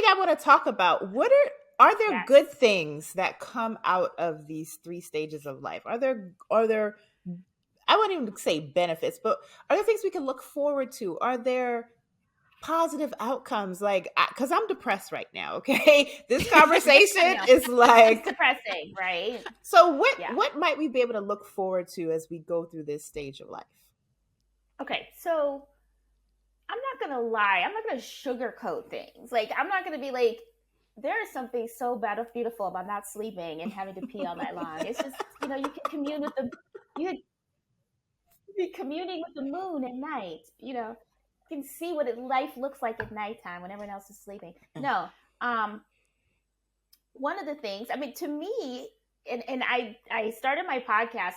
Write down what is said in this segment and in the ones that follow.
thing I want to talk about, are there good things that come out of these 3 stages of life? Are there I wouldn't even say benefits, but are there things we can look forward to? Are there positive outcomes? Like, because I'm depressed right now, okay? This conversation is like it's depressing, right? So what might we be able to look forward to as we go through this stage of life? Okay, so I'm not gonna lie, I'm not gonna sugarcoat things. Like, I'm not gonna be like, there is something so beautiful about not sleeping and having to pee all night long. It's just, you can commune with you can be communing with the moon at night. You can see what life looks like at nighttime when everyone else is sleeping. No, one of the things, I mean, to me, and I started my podcast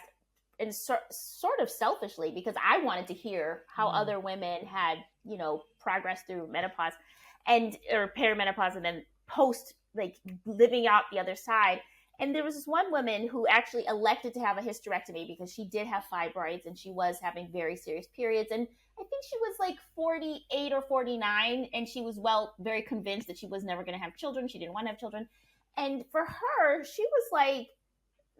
and sort of selfishly because I wanted to hear how other women had, progressed through menopause or perimenopause and then post, like, living out the other side. And there was this one woman who actually elected to have a hysterectomy because she did have fibroids and she was having very serious periods. And I think she was like 48 or 49, and she was very convinced that she was never going to have children. She didn't want to have children. And for her, she was like,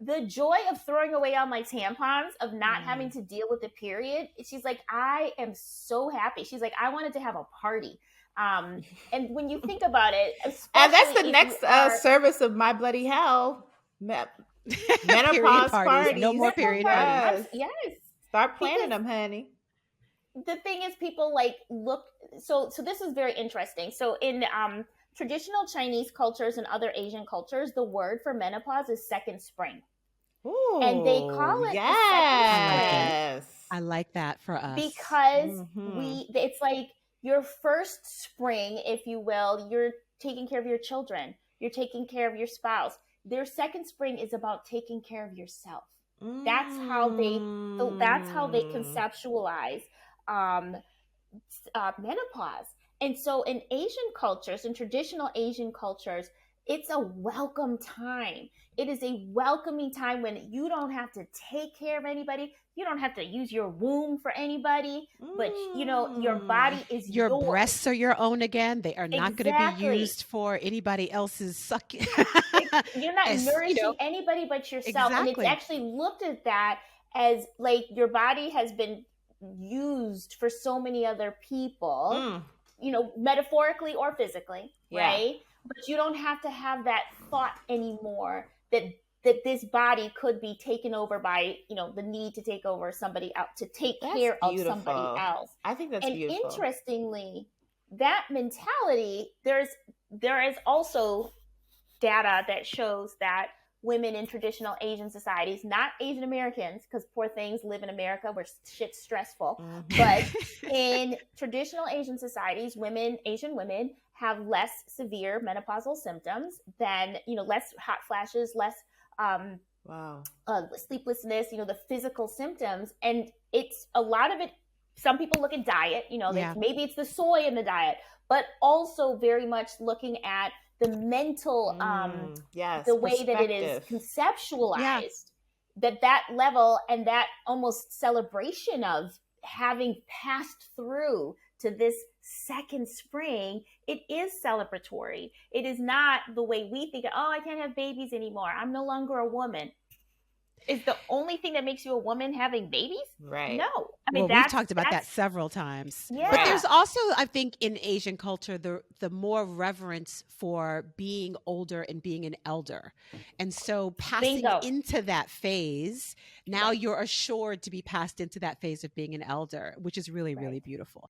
the joy of throwing away all my tampons, of not having to deal with the period. She's like, I am so happy. She's like, I wanted to have a party. And when you think about it, and that's the next service of My Bloody Hell. Menopause parties. No more period parties. Yes. Start planning them, honey. The thing is, people look. So this is very interesting. So in traditional Chinese cultures and other Asian cultures, the word for menopause is second spring. Ooh, and they call it yes. I like that for us. Because it's like your first spring, if you will. You're taking care of your children. You're taking care of your spouse. Their second spring is about taking care of yourself. That's how they conceptualize menopause. And so in Asian cultures, in traditional Asian cultures, it's a welcome time. It is a welcoming time when you don't have to take care of anybody. You don't have to use your womb for anybody, but your body is your yours. Breasts are your own again. They are not going to be used for anybody else's sucking. You're not nourishing anybody but yourself. Exactly. And it's actually looked at that as like your body has been used for so many other people, metaphorically or physically, right? But you don't have to have that thought anymore that this body could be taken over by, the need to take over somebody else, to take care of somebody else. I think that's beautiful. And interestingly, that mentality, there is also data that shows that women in traditional Asian societies, not Asian Americans, because poor things live in America where shit's stressful, but in traditional Asian societies, Asian women have less severe menopausal symptoms than, less hot flashes, less sleeplessness, the physical symptoms. And it's a lot of it. Some people look at diet, maybe it's the soy in the diet, but also very much looking at the mental, the way that it is conceptualized, that level and that almost celebration of having passed through to this second spring, it is celebratory. It is not the way we think, I can't have babies anymore. I'm no longer a woman. Is the only thing that makes you a woman having babies? Right. No. I mean, we've talked about that several times. Yeah. But there's also, I think, in Asian culture, the more reverence for being older and being an elder. And so passing into that phase, now you're assured to be passed into that phase of being an elder, which is really, really beautiful.